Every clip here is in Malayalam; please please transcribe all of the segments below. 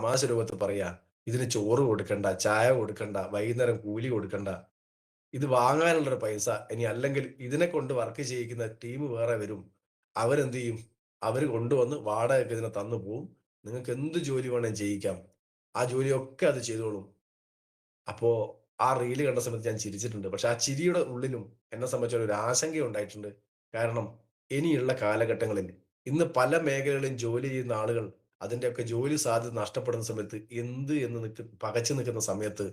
തമാശ രൂപത്തിൽ പറയാ, ഇതിന് ചോറ് കൊടുക്കണ്ട, ചായ കൊടുക്കണ്ട, വൈകുന്നേരം കൂലി കൊടുക്കണ്ട. ഇത് വാങ്ങാനുള്ളൊരു പൈസ ഇനി അല്ലെങ്കിൽ ഇതിനെ കൊണ്ട് വർക്ക് ചെയ്യിക്കുന്ന ടീം വേറെ വരും. അവരെന്ത് ചെയ്യും? അവര് കൊണ്ടുവന്ന് വാടകയ്ക്ക് ഇതിനെ തന്നു പോവും. നിങ്ങൾക്ക് എന്ത് ജോലി വേണേലും ചെയ്യിക്കാം. ആ ജോലിയൊക്കെ അത് ചെയ്തോളും. അപ്പോ ആ റീല് കണ്ട സമയത്ത് ഞാൻ ചിരിച്ചിട്ടുണ്ട്. പക്ഷെ ആ ചിരിയുടെ ഉള്ളിലും എന്നെ സംബന്ധിച്ചിടത്തോളം ഒരു ആശങ്കയുണ്ടായിട്ടുണ്ട്. കാരണം ഇനിയുള്ള കാലഘട്ടങ്ങളിൽ ഇന്ന് പല മേഖലകളിലും ജോലി ചെയ്യുന്ന ആളുകൾ അതിന്റെയൊക്കെ ജോലി സാധ്യത നഷ്ടപ്പെടുന്ന സമയത്ത് എന്ത് എന്ന് പകച്ചു നിൽക്കുന്ന സമയത്ത്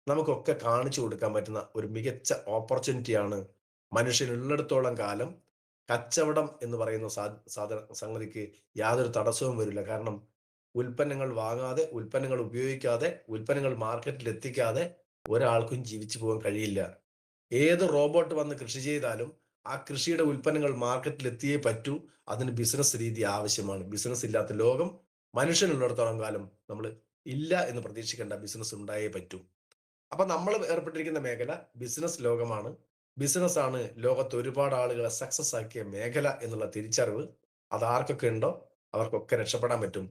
നമുക്കൊക്കെ കാണിച്ചു കൊടുക്കാൻ പറ്റുന്ന ഒരു മികച്ച ഓപ്പർച്യൂണിറ്റിയാണ് മനുഷ്യനുള്ളിടത്തോളം കാലം കച്ചവടം എന്ന് പറയുന്ന സംഗതിക്ക് യാതൊരു തടസ്സവും വരില്ല. കാരണം ഉൽപ്പന്നങ്ങൾ വാങ്ങാതെ, ഉൽപ്പന്നങ്ങൾ ഉപയോഗിക്കാതെ, ഉൽപ്പന്നങ്ങൾ മാർക്കറ്റിൽ എത്തിക്കാതെ ഒരാൾക്കും ജീവിച്ചു പോകാൻ കഴിയില്ല. ഏത് റോബോട്ട് വന്ന് കൃഷി ചെയ്താലും ആ കൃഷിയുടെ ഉൽപ്പന്നങ്ങൾ മാർക്കറ്റിൽ എത്തിയേ പറ്റൂ. അതിന് ബിസിനസ് രീതി ആവശ്യമാണ്. ബിസിനസ് ഇല്ലാത്ത ലോകം മനുഷ്യനുള്ളിടത്തോളം കാലം നമ്മൾ ഇല്ല എന്ന് പ്രതീക്ഷിക്കേണ്ട. ബിസിനസ് ഉണ്ടായേ പറ്റൂ. അപ്പൊ നമ്മൾ ഏർപ്പെട്ടിരിക്കുന്ന മേഖല ബിസിനസ് ലോകമാണ്. ബിസിനസ് ആണ് ലോകത്ത് ഒരുപാട് ആളുകളെ സക്സസ് ആക്കിയ മേഖല എന്നുള്ള തിരിച്ചറിവ് അത് ആർക്കൊക്കെ ഉണ്ടോ അവർക്കൊക്കെ രക്ഷപ്പെടാൻ പറ്റും.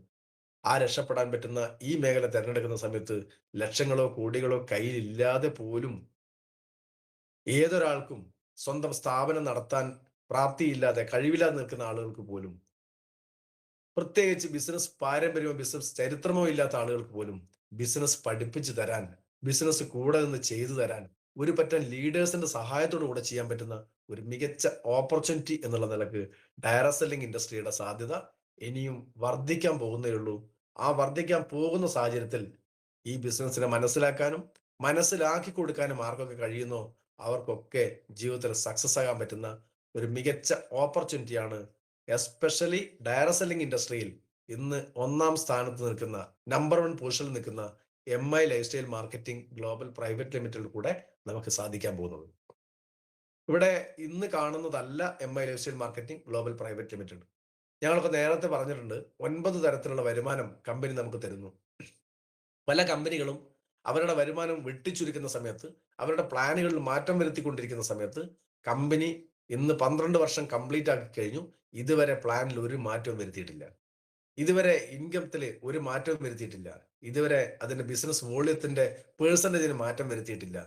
ആ രക്ഷപ്പെടാൻ പറ്റുന്ന ഈ മേഖല തിരഞ്ഞെടുക്കുന്ന സമയത്ത് ലക്ഷങ്ങളോ കോടികളോ കയ്യിലില്ലാതെ പോലും ഏതൊരാൾക്കും സ്വന്തം സ്ഥാപനം നടത്താൻ പ്രാപ്തിയില്ലാതെ കഴിവില്ലാതെ നിൽക്കുന്ന ആളുകൾക്ക് പോലും, പ്രത്യേകിച്ച് ബിസിനസ് പാരമ്പര്യമോ ബിസിനസ് ചരിത്രമോ ഇല്ലാത്ത ആളുകൾക്ക് പോലും ബിസിനസ് പഠിപ്പിച്ചു തരാൻ, ബിസിനസ് കൂടെ നിന്ന് ചെയ്തു തരാൻ ഒരു പറ്റം ലീഡേഴ്സിന്റെ സഹായത്തോടു കൂടെ ചെയ്യാൻ പറ്റുന്ന ഒരു മികച്ച ഓപ്പർച്യൂണിറ്റി എന്നുള്ള നിലക്ക് ഡയറക്ട് സെല്ലിംഗ് ഇൻഡസ്ട്രിയുടെ സാധ്യത ഇനിയും വർദ്ധിക്കാൻ പോകുന്നേ ഉള്ളൂ. ആ വർദ്ധിക്കാൻ പോകുന്ന സാഹചര്യത്തിൽ ഈ ബിസിനസ്സിനെ മനസ്സിലാക്കാനും മനസ്സിലാക്കി കൊടുക്കാനും ആർക്കൊക്കെ കഴിയുന്നോ അവർക്കൊക്കെ ജീവിതത്തിൽ സക്സസ് ആകാൻ പറ്റുന്ന ഒരു മികച്ച ഓപ്പർച്യൂണിറ്റിയാണ്. എസ്പെഷ്യലി ഡയറക്ട് സെല്ലിംഗ് ഇൻഡസ്ട്രിയിൽ ഇന്ന് ഒന്നാം സ്ഥാനത്ത് നിൽക്കുന്ന, നമ്പർ വൺ പൊസിഷനിൽ നിൽക്കുന്ന MI life style marketing global private ലിമിറ്റഡിൽ കൂടെ നമുക്ക് സാധിക്കാൻ പോകുന്നത്. ഇവിടെ ഇന്ന് കാണുന്നതല്ല MI life style marketing global private limited. ഞങ്ങളൊക്കെ നേരത്തെ പറഞ്ഞിട്ടുണ്ട്, 9 തരത്തിലുള്ള വരുമാനം കമ്പനി നമുക്ക് തരുന്നു. പല കമ്പനികളും അവരുടെ വരുമാനം വെട്ടിച്ചുരുക്കുന്ന സമയത്ത്, അവരുടെ പ്ലാനുകളിൽ മാറ്റം വരുത്തിക്കൊണ്ടിരിക്കുന്ന സമയത്ത് കമ്പനി ഇന്ന് 12 വർഷം കംപ്ലീറ്റ് ആക്കി കഴിഞ്ഞു. ഇതുവരെ പ്ലാനിൽ ഒരു മാറ്റവും വരുത്തിയിട്ടില്ല. ഇതുവരെ ഇൻകത്തില് ഒരു മാറ്റവും വരുത്തിയിട്ടില്ല. ഇതുവരെ അതിന്റെ ബിസിനസ് വോള്യത്തിന്റെ പേഴ്സന്റേജിന് മാറ്റം വരുത്തിയിട്ടില്ല.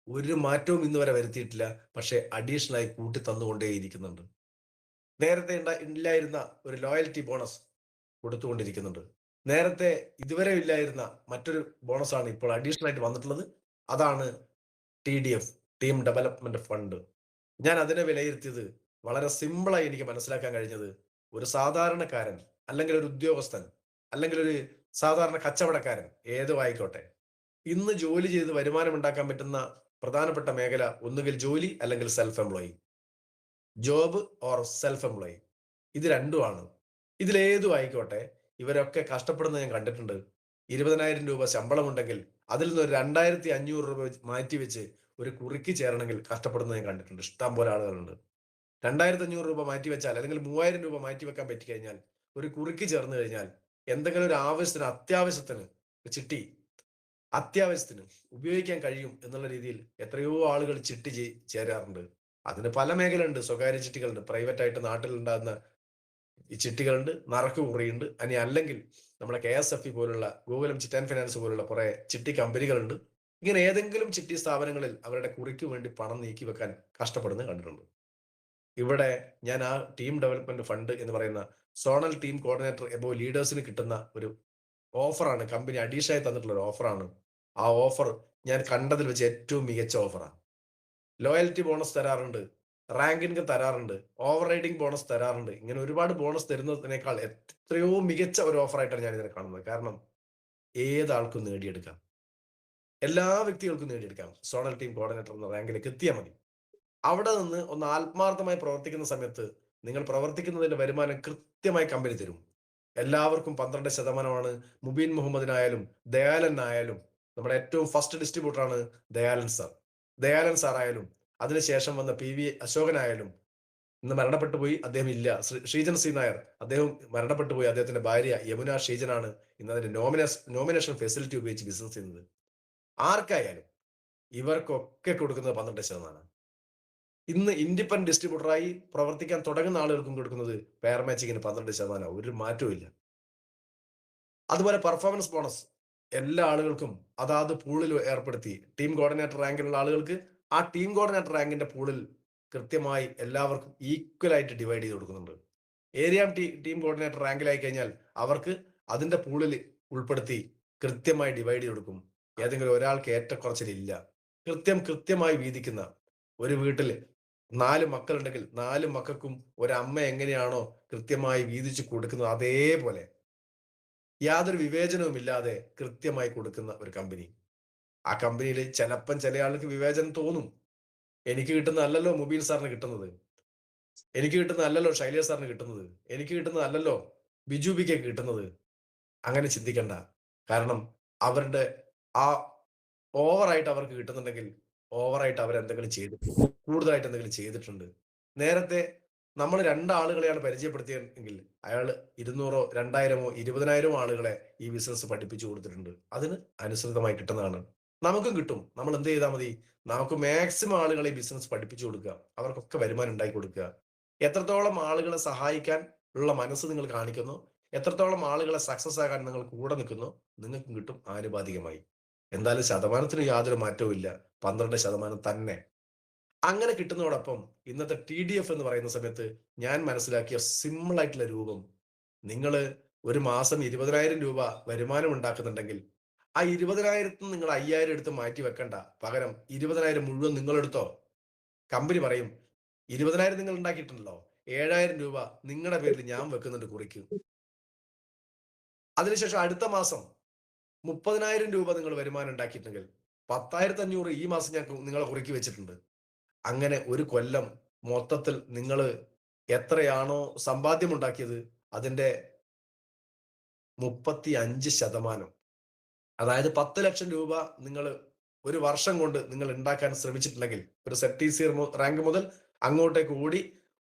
ഒരു മാറ്റവും ഇന്ന് വരെ വരുത്തിയിട്ടില്ല. പക്ഷേ അഡീഷണൽ ആയി കൂട്ടി തന്നുകൊണ്ടേയിരിക്കുന്നുണ്ട്. നേരത്തെ ഇല്ലായിരുന്ന ഒരു ലോയൽറ്റി ബോണസ് കൊടുത്തുകൊണ്ടിരിക്കുന്നുണ്ട്. നേരത്തെ ഇതുവരെ ഇല്ലായിരുന്ന മറ്റൊരു ബോണസാണ് ഇപ്പോൾ അഡീഷണൽ ആയിട്ട് വന്നിട്ടുള്ളത്. അതാണ് TDF, ടീം ഡെവലപ്മെന്റ് ഫണ്ട്. ഞാൻ അതിനെ വിലയിരുത്തിയത് വളരെ സിമ്പിളായി എനിക്ക് മനസ്സിലാക്കാൻ കഴിഞ്ഞത്, ഒരു സാധാരണക്കാരൻ അല്ലെങ്കിൽ ഒരു ഉദ്യോഗസ്ഥൻ അല്ലെങ്കിൽ ഒരു സാധാരണ കച്ചവടക്കാരൻ ഏതോ ആയിക്കോട്ടെ, ഇന്ന് ജോലി ചെയ്ത് വരുമാനം ഉണ്ടാക്കാൻ പറ്റുന്ന പ്രധാനപ്പെട്ട മേഖല ഒന്നുകിൽ ജോലി അല്ലെങ്കിൽ self employee, job or self employee. ഇത് രണ്ടുമാണ്. ഇതിലേതും ആയിക്കോട്ടെ, ഇവരൊക്കെ കഷ്ടപ്പെടുന്നത് ഞാൻ കണ്ടിട്ടുണ്ട്. 20,000 രൂപ ശമ്പളമുണ്ടെങ്കിൽ അതിൽ നിന്ന് ഒരു 2,500 രൂപ മാറ്റിവെച്ച് ഒരു കുറിക്ക് ചേരണമെങ്കിൽ കഷ്ടപ്പെടുന്നത് ഞാൻ കണ്ടിട്ടുണ്ട്. ഇഷ്ടം പോലെ ആളുകളുണ്ട്. 2,500 രൂപ മാറ്റി വെച്ചാൽ അല്ലെങ്കിൽ 3,000 രൂപ മാറ്റി വെക്കാൻ പറ്റിക്കഴിഞ്ഞാൽ ഒരു കുറിക്ക് ചേർന്ന് കഴിഞ്ഞാൽ എന്തെങ്കിലും ഒരു ആവശ്യത്തിന്, അത്യാവശ്യത്തിന് ചിട്ടി അത്യാവശ്യത്തിന് ഉപയോഗിക്കാൻ കഴിയും എന്നുള്ള രീതിയിൽ എത്രയോ ആളുകൾ ചിട്ടി ചേരാറുണ്ട്. അതിന് പല മേഖലയുണ്ട്. സ്വകാര്യ ചിട്ടികളുണ്ട്, പ്രൈവറ്റ് ആയിട്ട് നാട്ടിലുണ്ടാകുന്ന ഈ ചിട്ടികളുണ്ട്, നറുക്ക് കുറിയുണ്ട്. ഇനി അല്ലെങ്കിൽ നമ്മുടെ KSFE പോലുള്ള, ഗോകുലം ചിറ്റ് ആൻഡ് ഫിനാൻസ് പോലുള്ള കുറെ ചിട്ടി കമ്പനികളുണ്ട്. ഇങ്ങനെ ഏതെങ്കിലും ചിട്ടി സ്ഥാപനങ്ങളിൽ അവരുടെ കുറിക്ക് വേണ്ടി പണം നീക്കി വെക്കാൻ കഷ്ടപ്പെടുന്നത് കണ്ടിട്ടുണ്ട്. ഇവിടെ ഞാൻ ആ ടീം ഡെവലപ്മെന്റ് ഫണ്ട് എന്ന് പറയുന്ന സോണൽ ടീം കോർഡിനേറ്റർ എബോ ലീഡേഴ്സിന് കിട്ടുന്ന ഒരു ഓഫറാണ്. കമ്പനി അഡീഷണൽ ആയി തന്നിട്ടുള്ള ഒരു ഓഫറാണ്. ആ ഓഫർ ഞാൻ കണ്ടതിൽ വെച്ച് ഏറ്റവും മികച്ച ഓഫറാണ്. ലോയൽറ്റി ബോണസ് തരാറുണ്ട്, റാങ്ക് ഇൻകം തരാറുണ്ട്, ഓവർ റൈഡിംഗ് ബോണസ് തരാറുണ്ട്. ഇങ്ങനെ ഒരുപാട് ബോണസ് തരുന്നതിനേക്കാൾ എത്രയോ മികച്ച ഒരു ഓഫറായിട്ടാണ് ഞാൻ ഇതിനെ കാണുന്നത്. കാരണം ഏതാൾക്കും നേടിയെടുക്കാം, എല്ലാ വ്യക്തികൾക്കും നേടിയെടുക്കാം. സോണൽ ടീം കോർഡിനേറ്റർ എന്ന റാങ്കിലേക്ക് എത്തിയാൽ മതി. അവിടെ നിന്ന് ഒന്ന് ആത്മാർത്ഥമായി പ്രവർത്തിക്കുന്ന സമയത്ത് നിങ്ങൾ പ്രവർത്തിക്കുന്നതിന്റെ വരുമാനം കൃത്യമായി കമ്പനി തരും. എല്ലാവർക്കും 12%. മുബീൻ മുഹമ്മദിനായാലും ദയാലനായാലും, നമ്മുടെ ഏറ്റവും ഫസ്റ്റ് ഡിസ്ട്രിബ്യൂട്ടറാണ് ദയാലൻ സാർ. ദയാലൻ സാർ ആയാലും അതിനുശേഷം വന്ന PV അശോകനായാലും, ഇന്ന് മരണപ്പെട്ടു പോയി, അദ്ദേഹം ഇല്ല. ശ്രീജൻ സി നായർ, അദ്ദേഹം മരണപ്പെട്ടു പോയി. അദ്ദേഹത്തിന്റെ ഭാര്യ യമുന ശ്രീജനാണ് ഇന്ന് അതിന്റെ നോമിനേഷൻ ഫെസിലിറ്റി ഉപയോഗിച്ച് ബിസിനസ് ചെയ്യുന്നത്. ആർക്കായാലും ഇവർക്കൊക്കെ കൊടുക്കുന്നത് 12%. ഇന്ന് ഇൻഡിപെൻഡന്റ് ഡിസ്ട്രിബ്യൂട്ടറായി പ്രവർത്തിക്കാൻ തുടങ്ങുന്ന ആളുകൾക്കും കൊടുക്കുന്നത് പെയർ മാച്ചിങ്ങിന് 12%. ഒരു മാറ്റവും ഇല്ല. അതുപോലെ പെർഫോമൻസ് ബോണസ് എല്ലാ ആളുകൾക്കും അതാത് പൂളിൽ ഏർപ്പെടുത്തി. ടീം കോർഡിനേറ്റർ റാങ്കിലുള്ള ആളുകൾക്ക് ആ ടീം കോർഡിനേറ്റർ റാങ്കിന്റെ പൂളിൽ കൃത്യമായി എല്ലാവർക്കും ഈക്വൽ ആയിട്ട് ഡിവൈഡ് ചെയ്ത് കൊടുക്കുന്നുണ്ട്. ഏരിയ ടീം കോർഡിനേറ്റർ റാങ്കിലായി കഴിഞ്ഞാൽ അവർക്ക് അതിന്റെ പൂളിൽ ഉൾപ്പെടുത്തി കൃത്യമായി ഡിവൈഡ് ചെയ്ത് കൊടുക്കും. ഏതെങ്കിലും ഒരാൾക്ക് ഏറ്റക്കുറച്ചിലില്ല. കൃത്യമായി വീതിക്കുന്ന ഒരു വീട്ടിൽ 4 മക്കളുണ്ടെങ്കിൽ 4 മക്കൾക്കും ഒരമ്മ എങ്ങനെയാണോ കൃത്യമായി വീതിച്ചു കൊടുക്കുന്നത് അതേപോലെ യാതൊരു വിവേചനവുമില്ലാതെ കൃത്യമായി കൊടുക്കുന്ന ഒരു കമ്പനി. ആ കമ്പനിയിൽ ചില ആൾക്ക് വിവേചനം തോന്നും. എനിക്ക് കിട്ടുന്നതല്ലല്ലോ മുബീൻ സാറിന് കിട്ടുന്നത്. എനിക്ക് കിട്ടുന്നതല്ലല്ലോ ശൈലേഷ് സാറിന് കിട്ടുന്നത്. എനിക്ക് കിട്ടുന്നതല്ലല്ലോ ബിജു ബിക്ക് കിട്ടുന്നത്. അങ്ങനെ ചിന്തിക്കണ്ട. കാരണം അവരുടെ ആ ഓവറായിട്ട് അവർക്ക് കിട്ടുന്നുണ്ടെങ്കിൽ ഓവറായിട്ട് അവരെന്തെങ്കിലും ചെയ്തിട്ടുണ്ട്. കൂടുതലായിട്ട് എന്തെങ്കിലും ചെയ്തിട്ടുണ്ട്. നേരത്തെ നമ്മൾ 2 ആളുകളെയാണ് പരിചയപ്പെടുത്തിയതെങ്കിൽ അയാൾ 200 2000 20,000 ആളുകളെ ഈ ബിസിനസ് പഠിപ്പിച്ചു കൊടുത്തിട്ടുണ്ട്. അതിന് അനുസൃതമായി കിട്ടുന്നതാണ്. നമുക്കും കിട്ടും. നമ്മൾ എന്ത് ചെയ്താൽ മതി? നമുക്ക് മാക്സിമം ആളുകളെ ഈ ബിസിനസ് പഠിപ്പിച്ചു കൊടുക്കുക. അവർക്കൊക്കെ വരുമാനം ഉണ്ടാക്കി കൊടുക്കുക. എത്രത്തോളം ആളുകളെ സഹായിക്കാൻ ഉള്ള മനസ്സ് നിങ്ങൾ കാണിക്കുന്നു, എത്രത്തോളം ആളുകളെ സക്സസ് ആകാൻ നിങ്ങൾ കൂടെ നിൽക്കുന്നു, നിങ്ങൾക്കും കിട്ടും ആനുപാതികമായി. എന്തായാലും ശതമാനത്തിന് യാതൊരു മാറ്റവും ഇല്ല. 12% തന്നെ. അങ്ങനെ കിട്ടുന്നതോടൊപ്പം ഇന്നത്തെ TDF എന്ന് പറയുന്ന സമയത്ത് ഞാൻ മനസ്സിലാക്കിയ സിമ്പിൾ ആയിട്ടുള്ള രൂപം, നിങ്ങൾ ഒരു മാസം 20,000 രൂപ വരുമാനം ഉണ്ടാക്കുന്നുണ്ടെങ്കിൽ ആ 20,000 നിങ്ങൾ 5,000 എടുത്ത് മാറ്റി വെക്കണ്ട. പകരം 20,000 മുഴുവൻ നിങ്ങൾ എടുത്തോ. കമ്പനി പറയും 20,000 നിങ്ങൾ ഉണ്ടാക്കിയിട്ടുണ്ടല്ലോ, 7,000 രൂപ നിങ്ങളുടെ പേരിൽ ഞാൻ വെക്കുന്നുണ്ട് കുറിക്ക്. അതിനുശേഷം അടുത്ത മാസം 30,000 രൂപ നിങ്ങൾ വരുമാനം ഉണ്ടാക്കിയിട്ടുണ്ടെങ്കിൽ 10,500 ഈ മാസം ഞാൻ നിങ്ങളെ കുറിക്ക് വെച്ചിട്ടുണ്ട്. അങ്ങനെ ഒരു കൊല്ലം മൊത്തത്തിൽ നിങ്ങൾ എത്രയാണോ സമ്പാദ്യം ഉണ്ടാക്കിയത് അതിന്റെ 35%, അതായത് 10 ലക്ഷം രൂപ നിങ്ങൾ ഒരു വർഷം കൊണ്ട് നിങ്ങൾ ഉണ്ടാക്കാൻ ശ്രമിച്ചിട്ടുണ്ടെങ്കിൽ ഒരു സെറ്റ് റാങ്ക് മുതൽ അങ്ങോട്ടേക്ക് ഓടി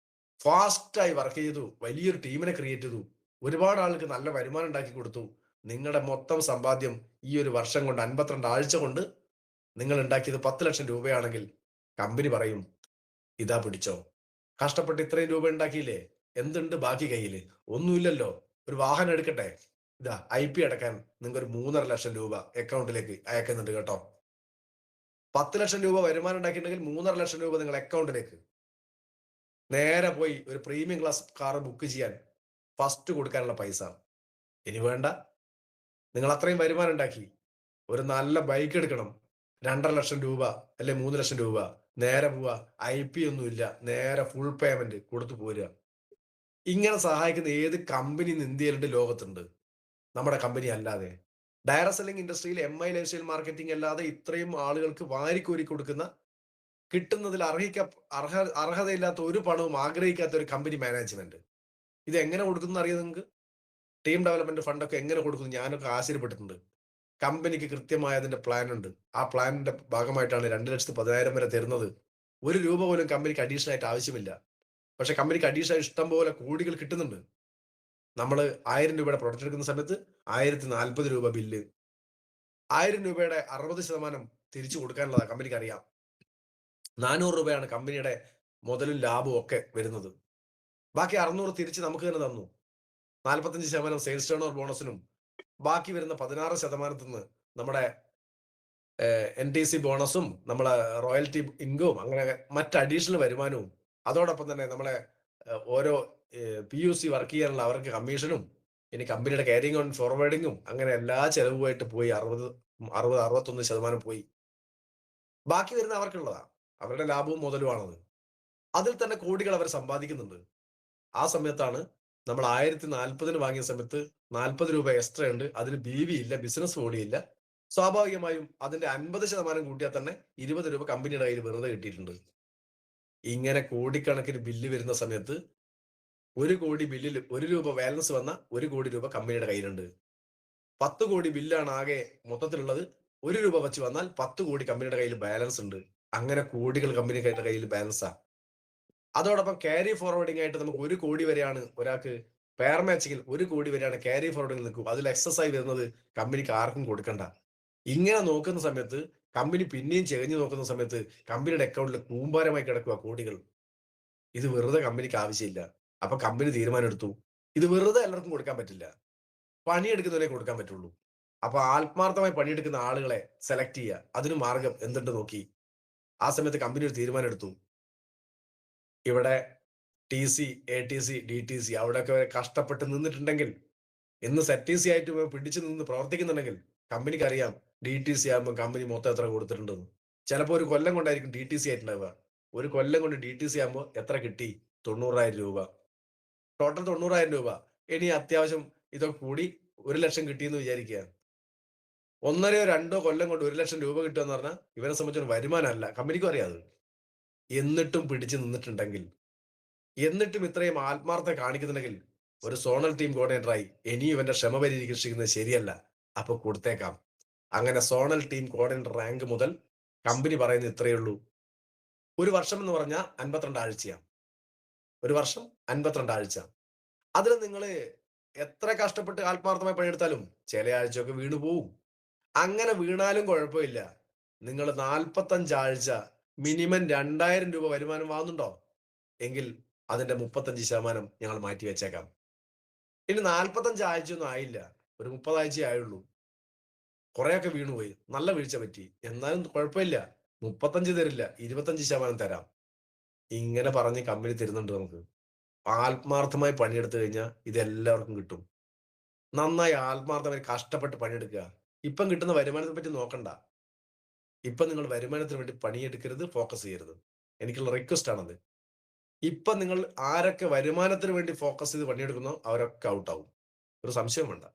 ഫാസ്റ്റായി വർക്ക് ചെയ്തു, വലിയൊരു ടീമിനെ ക്രിയേറ്റ് ചെയ്തു, ഒരുപാട് ആൾക്ക് നല്ല വരുമാനം ഉണ്ടാക്കി കൊടുത്തു. നിങ്ങളുടെ മൊത്തം സമ്പാദ്യം ഈ ഒരു വർഷം കൊണ്ട് 52 ആഴ്ച കൊണ്ട് നിങ്ങൾ ഉണ്ടാക്കിയത് 10 ലക്ഷം രൂപയാണെങ്കിൽ കമ്പനി പറയും ഇതാ പിടിച്ചോ. കഷ്ടപ്പെട്ട് ഇത്രയും രൂപ ഉണ്ടാക്കിയില്ലേ, എന്തുണ്ട് ബാക്കി കയ്യില്? ഒന്നുമില്ലല്ലോ. ഒരു വാഹനം എടുക്കട്ടെ, ഇതാ IP അടക്കാൻ നിങ്ങൾക്ക് ഒരു 3,50,000 രൂപ അക്കൗണ്ടിലേക്ക് അയക്കുന്നുണ്ട് കേട്ടോ. 10 ലക്ഷം രൂപ വരുമാനം ഉണ്ടാക്കിയിട്ടുണ്ടെങ്കിൽ 3,50,000 രൂപ നിങ്ങൾ അക്കൗണ്ടിലേക്ക്. നേരെ പോയി ഒരു പ്രീമിയം ക്ലാസ് കാർ ബുക്ക് ചെയ്യാൻ ഫസ്റ്റ് കൊടുക്കാനുള്ള പൈസ. ഇനി വേണ്ട, നിങ്ങൾ അത്രയും വരുമാനം ഉണ്ടാക്കി, ഒരു നല്ല ബൈക്ക് എടുക്കണം, 2,50,000 രൂപ അല്ലെ 3 ലക്ഷം രൂപ, നേരെ പോവാ. IP ഒന്നുമില്ല, നേരെ ഫുൾ പേയ്മെന്റ് കൊടുത്തു പോരുക. ഇങ്ങനെ സഹായിക്കുന്ന ഏത് കമ്പനി ഇന്ത്യയിലുണ്ട്, ലോകത്തുണ്ട്? നമ്മുടെ കമ്പനി അല്ലാതെ. ഡയറക്ട് സെല്ലിംഗ് ഇൻഡസ്ട്രിയിൽ MI ലൈഫ് സ്റ്റൈൽ മാർക്കറ്റിംഗ് അല്ലാതെ ഇത്രയും ആളുകൾക്ക് വാരിക്കോരി കൊടുക്കുന്ന, കിട്ടുന്നതിൽ അർഹതയില്ലാത്ത ഒരു പണവും ആഗ്രഹിക്കാത്ത ഒരു കമ്പനി മാനേജ്മെന്റ്. ഇത് എങ്ങനെ കൊടുക്കുന്നു അറിയാം നിങ്ങൾക്ക്? ടീം ഡെവലപ്മെന്റ് ഫണ്ടൊക്കെ എങ്ങനെ കൊടുക്കുന്നു ഞാനൊക്കെ ആശ്ചര്യപ്പെട്ടിട്ടുണ്ട്. കമ്പനിക്ക് കൃത്യമായ അതിന്റെ പ്ലാൻ ഉണ്ട്. ആ പ്ലാനിന്റെ ഭാഗമായിട്ടാണ് 2,10,000 വരെ തരുന്നത്. ഒരു രൂപ പോലും കമ്പനിക്ക് അഡീഷണൽ ആയിട്ട് ആവശ്യമില്ല. പക്ഷെ കമ്പനിക്ക് അഡീഷണൽ ഇഷ്ടം പോലെ കോടികൾ കിട്ടുന്നുണ്ട്. നമ്മൾ 1,000 രൂപയുടെ പ്രൊഡക്റ്റ് എടുക്കുന്ന സമയത്ത് 1,040 രൂപ ബില്ല്. 1,000 രൂപയുടെ 60% തിരിച്ചു കൊടുക്കാനുള്ളതാണ് കമ്പനിക്ക് അറിയാം. 400 രൂപയാണ് കമ്പനിയുടെ മുതലും ലാഭവും ഒക്കെ വരുന്നത്. ബാക്കി 600 തിരിച്ച് നമുക്ക് തന്നെ തന്നു. 45% സെയിൽസ് ടേൺ ഓവർ ബോണസിനും ബാക്കി വരുന്ന 16% നമ്മുടെ NTC ബോണസും നമ്മളെ റോയൽറ്റി ഇൻകവും അങ്ങനെ മറ്റ് അഡീഷണൽ വരുമാനവും, അതോടൊപ്പം തന്നെ നമ്മളെ ഓരോ PUC വർക്ക് ചെയ്യാനുള്ള അവർക്ക് കമ്മീഷനും, ഇനി കമ്പനിയുടെ ക്യാരിങ് ഓൺ ഫോർവേഡിങ്ങും, അങ്ങനെ എല്ലാ ചെലവുമായിട്ട് പോയി 61% പോയി. ബാക്കി വരുന്ന അവർക്കുള്ളതാ, അവരുടെ ലാഭവും മുതലുമാണത്. അതിൽ തന്നെ കോടികൾ അവർ സമ്പാദിക്കുന്നുണ്ട്. ആ സമയത്താണ് നമ്മൾ 1,040 വാങ്ങിയ സമയത്ത് 40 രൂപ എക്സ്ട്രാ ഉണ്ട്, അതിന് BV ഇല്ല, ബിസിനസ് ഓടിയില്ല. സ്വാഭാവികമായും അതിന്റെ 50% കൂട്ടിയാൽ തന്നെ 20 രൂപ കമ്പനിയുടെ കയ്യിൽ വെറുതെ കിട്ടിയിട്ടുണ്ട്. ഇങ്ങനെ കോടിക്കണക്കിന് ബില്ല് വരുന്ന സമയത്ത് 1 കോടി ബില്ലിൽ 1 രൂപ ബാലൻസ് വന്ന 1 കോടി രൂപ കമ്പനിയുടെ കയ്യിലുണ്ട്. 10 കോടി ബില്ലാണ് ആകെ മൊത്തത്തിലുള്ളത്. 1 രൂപ വെച്ച് വന്നാൽ 10 കോടി കമ്പനിയുടെ കയ്യിൽ ബാലൻസ് ഉണ്ട്. അങ്ങനെ കോടികൾ കമ്പനിയുടെ കയ്യിൽ ബാലൻസാ. അതോടൊപ്പം ക്യാരി ഫോർവേഡിംഗ് ആയിട്ട് നമുക്ക് 1 കോടി വരെയാണ് ഒരാൾക്ക് പെയർ മാച്ചിങ്ങിൽ 1 കോടി വരെയാണ് ക്യാരി ഫോർവേഡിംഗ് നിൽക്കും. അതിൽ എക്സസ് ആയി വരുന്നത് കമ്പനിക്ക് ആർക്കും കൊടുക്കണ്ട. ഇങ്ങനെ നോക്കുന്ന സമയത്ത് കമ്പനി പിന്നെയും ചെകഞ്ഞു നോക്കുന്ന സമയത്ത് കമ്പനിയുടെ അക്കൗണ്ടിൽ കൂമ്പാരമായി കിടക്കുക കോടികൾ. ഇത് വെറുതെ കമ്പനിക്ക് ആവശ്യമില്ല. അപ്പൊ കമ്പനി തീരുമാനം എടുത്തു, ഇത് വെറുതെ എല്ലാവർക്കും കൊടുക്കാൻ പറ്റില്ല. പണിയെടുക്കുന്നവരെ കൊടുക്കാൻ പറ്റുള്ളൂ. അപ്പൊ ആത്മാർത്ഥമായി പണിയെടുക്കുന്ന ആളുകളെ സെലക്ട് ചെയ്യുക. അതിന് മാർഗം എന്തുണ്ട് നോക്കി. ആ സമയത്ത് കമ്പനി ഒരു തീരുമാനം എടുത്തു. ഇവിടെ ടി-സി, എ-ടി-സി, ഡി-ടി-സി അവിടെയൊക്കെ കഷ്ടപ്പെട്ട് നിന്നിട്ടുണ്ടെങ്കിൽ, ഇന്ന് സെറ്റ്-ടി-സി ആയിട്ട് പിടിച്ചു നിന്ന് പ്രവർത്തിക്കുന്നുണ്ടെങ്കിൽ കമ്പനിക്കറിയാം ഡി-ടി-സി ആകുമ്പോൾ കമ്പനി മൊത്തം എത്ര കൊടുത്തിട്ടുണ്ടെന്ന്. ചിലപ്പോ ഒരു കൊല്ലം കൊണ്ടായിരിക്കും ഡി-ടി-സി ആയിട്ടുണ്ടാവുക. ഒരു കൊല്ലം കൊണ്ട് ഡി-ടി-സി ആകുമ്പോൾ എത്ര കിട്ടി? 90,000 രൂപ. ടോട്ടൽ 90,000 രൂപ. ഇനി അത്യാവശ്യം ഇതൊക്കെ കൂടി 1,00,000 കിട്ടിയെന്ന് വിചാരിക്കുക. 1 1/2 കൊല്ലം കൊണ്ട് 1,00,000 രൂപ കിട്ടുക എന്ന് പറഞ്ഞാൽ ഇവരെ സംബന്ധിച്ചൊരു വരുമാനമല്ല. കമ്പനിക്കും അറിയാം അത്. എന്നിട്ടും പിടിച്ചു നിന്നിട്ടുണ്ടെങ്കിൽ, എന്നിട്ടും ഇത്രയും ആത്മാർത്ഥത കാണിക്കുന്നുണ്ടെങ്കിൽ, ഒരു സോണൽ ടീം കോർഡിനേറ്ററായി ഇനിയും ഇവന്റെ ക്ഷമ പരീക്ഷിക്കുന്നത് ശരിയല്ല. അപ്പൊ കൊടുത്തേക്കാം. അങ്ങനെ സോണൽ ടീം കോർഡിനേറ്റർ റാങ്ക് മുതൽ കമ്പനി പറയുന്നത് ഇത്രയേ ഉള്ളൂ. ഒരു വർഷം എന്ന് പറഞ്ഞാൽ 52 ആഴ്ചയാണ്. ഒരു വർഷം 52 ആഴ്ച. അതിൽ നിങ്ങൾ എത്ര കഷ്ടപ്പെട്ട് ആത്മാർത്ഥമായി പണിയെടുത്താലും ചില ആഴ്ചയൊക്കെ വീണു പോവും. അങ്ങനെ വീണാലും കുഴപ്പമില്ല. നിങ്ങൾ 45 ആഴ്ച മിനിമം 2,000 രൂപ വരുമാനം വാങ്ങുന്നുണ്ടോ? എങ്കിൽ അതിന്റെ 35% ഞങ്ങൾ മാറ്റി വെച്ചേക്കാം. ഇനി 45 ആഴ്ചയൊന്നും ആയില്ല. ഒരു 30 ആഴ്ചയേ ആയുള്ളൂ. കുറെയൊക്കെ വീണുപോയി. നല്ല വീഴ്ച പറ്റി. എന്നാലും കുഴപ്പമില്ല. 35 തരില്ല. 25% തരാം. ഇങ്ങനെ പറഞ്ഞ് കമ്പനി തരുന്നുണ്ട് നമുക്ക്. ആത്മാർത്ഥമായി പണിയെടുത്തു കഴിഞ്ഞാൽ ഇത് എല്ലാവർക്കും കിട്ടും. നന്നായി ആത്മാർത്ഥമായി കഷ്ടപ്പെട്ട് പണിയെടുക്കുക. ഇപ്പം കിട്ടുന്ന വരുമാനത്തെ പറ്റി നോക്കണ്ട. ഇപ്പം നിങ്ങൾ വരുമാനത്തിന് വേണ്ടി പണിയെടുക്കരുത്, ഫോക്കസ് ചെയ്യരുത്. എനിക്കുള്ള റിക്വസ്റ്റ് ആണത്. ഇപ്പം നിങ്ങൾ ആരൊക്കെ വരുമാനത്തിന് വേണ്ടി ഫോക്കസ് ചെയ്ത് പണിയെടുക്കുന്നോ അവരൊക്കെ ഔട്ടാവും. ഒരു സംശയം വേണ്ട.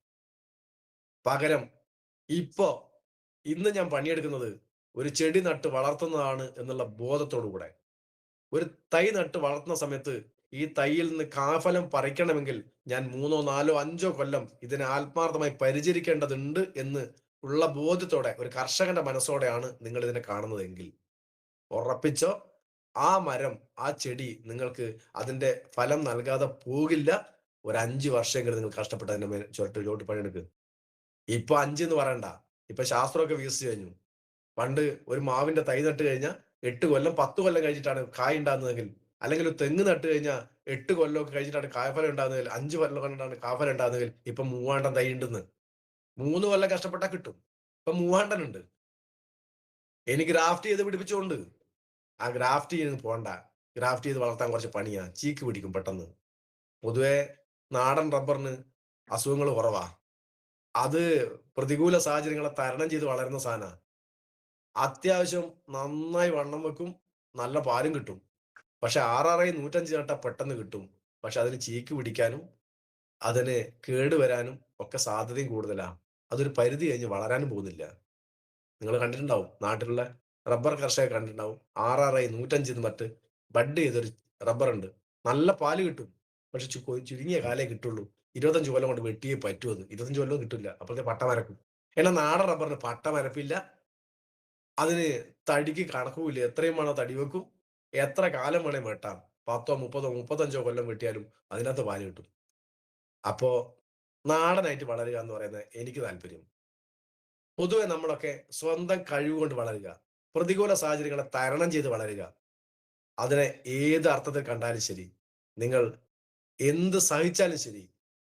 പകരം ഇപ്പോ ഇന്ന് ഞാൻ പണിയെടുക്കുന്നത് ഒരു ചെടി നട്ട് വളർത്തുന്നതാണ് എന്നുള്ള ബോധത്തോടു കൂടെ, ഒരു തൈ നട്ട് വളർത്തുന്ന സമയത്ത് ഈ തൈയിൽ നിന്ന് കാഫലം പറിക്കണമെങ്കിൽ ഞാൻ 3 4 5 കൊല്ലം ഇതിനെ ആത്മാർത്ഥമായി പരിചരിക്കേണ്ടതുണ്ട് എന്ന് ഉള്ള ബോധ്യത്തോടെ, ഒരു കർഷകന്റെ മനസ്സോടെയാണ് നിങ്ങൾ ഇതിനെ കാണുന്നതെങ്കിൽ ഉറപ്പിച്ചോ, ആ മരം, ആ ചെടി നിങ്ങൾക്ക് അതിന്റെ ഫലം നൽകാതെ പോകില്ല. ഒരു 5 വർഷമെങ്കിലും നിങ്ങൾ കഷ്ടപ്പെട്ട് അതിന്റെ മേൽ ചുവട്ടിലോട്ട് പണിയെടുക്കുക. ഇപ്പൊ 5 എന്ന് പറയണ്ട. ഇപ്പൊ ശാസ്ത്രമൊക്കെ വികസിച്ചു കഴിഞ്ഞു. പണ്ട് ഒരു മാവിന്റെ തൈ നട്ട് കഴിഞ്ഞാൽ 8 കൊല്ലം 10 കൊല്ലം കഴിഞ്ഞിട്ടാണ് കായ് ഉണ്ടാകുന്നതെങ്കിൽ, അല്ലെങ്കിൽ ഒരു തെങ്ങ് നട്ട് കഴിഞ്ഞാൽ 8 കൊല്ലമൊക്കെ കഴിഞ്ഞിട്ടാണ് കായ്ഫലം ഉണ്ടാകുന്നതെങ്കിൽ, 5 കൊല്ലം കൊണ്ടാണ് കായ്ഫലം ഉണ്ടാകുന്നതെങ്കിൽ ഇപ്പൊ 3,000 തൈ ഉണ്ടെന്ന്. 3 കൊല്ലം കഷ്ടപ്പെട്ടാൽ കിട്ടും. ഇപ്പൊ 3,000 ഉണ്ട്. ഇനി ഗ്രാഫ്റ്റ് ചെയ്ത് പിടിപ്പിച്ചുകൊണ്ട്, ആ ഗ്രാഫ്റ്റ് ചെയ്ത് പോണ്ട. ഗ്രാഫ്റ്റ് ചെയ്ത് വളർത്താൻ കുറച്ച് പണിയാ. ചീക്ക് പിടിക്കും പെട്ടെന്ന്. പൊതുവെ നാടൻ റബ്ബറിന് അസുഖങ്ങൾ കുറവാ. അത് പ്രതികൂല സാഹചര്യങ്ങളെ തരണം ചെയ്ത് വളരുന്ന സാധനാ. അത്യാവശ്യം നന്നായി വണ്ണം വെക്കും. നല്ല പാലും കിട്ടും. പക്ഷെ RRI 105 നട്ടാ പെട്ടെന്ന് കിട്ടും. പക്ഷെ അതിന് ചീക്ക് പിടിക്കാനും അതിന് കേട് വരാനും ഒക്കെ സാധ്യതയും കൂടുതലാ. അതൊരു പരിധി കഴിഞ്ഞ് വളരാനും പോകുന്നില്ല. നിങ്ങൾ കണ്ടിട്ടുണ്ടാവും. നാട്ടിലുള്ള റബ്ബർ കർഷകർ കണ്ടിട്ടുണ്ടാവും. RRI 105 എന്ന് പറഞ്ഞിട്ട് ബഡ് ചെയ്തൊരു റബ്ബറുണ്ട്. നല്ല പാല് കിട്ടും. പക്ഷെ ചുരുങ്ങിയ കാലേ കിട്ടുള്ളൂ. 25 കൊല്ലം കൊണ്ട് വെട്ടിയേ പറ്റൂ അത്. 25 കൊല്ലവും കിട്ടില്ല. അപ്പോഴത്തെ പട്ട മരക്കും. എന്നാൽ നാടൻ റബ്ബറിന് പട്ട മരപ്പില്ല. അതിന് തടിക്ക് കണക്കുമില്ല. എത്രയും വേണോ തടി വെക്കും. എത്ര കാലം വേണേ വെട്ടാം. 10 30 35 കൊല്ലം വെട്ടിയാലും അതിനകത്ത് പാല് കിട്ടും. അപ്പോ നാടനായിട്ട് വളരുക എന്ന് പറയുന്നത് എനിക്ക് താല്പര്യം. പൊതുവെ നമ്മളൊക്കെ സ്വന്തം കഴിവ് കൊണ്ട് വളരുക. പ്രതികൂല സാഹചര്യങ്ങളെ തരണം ചെയ്ത് വളരുക. അതിനെ ഏത് അർത്ഥത്തിൽ കണ്ടാലും ശരി, നിങ്ങൾ എന്ത് സഹിച്ചാലും ശരി,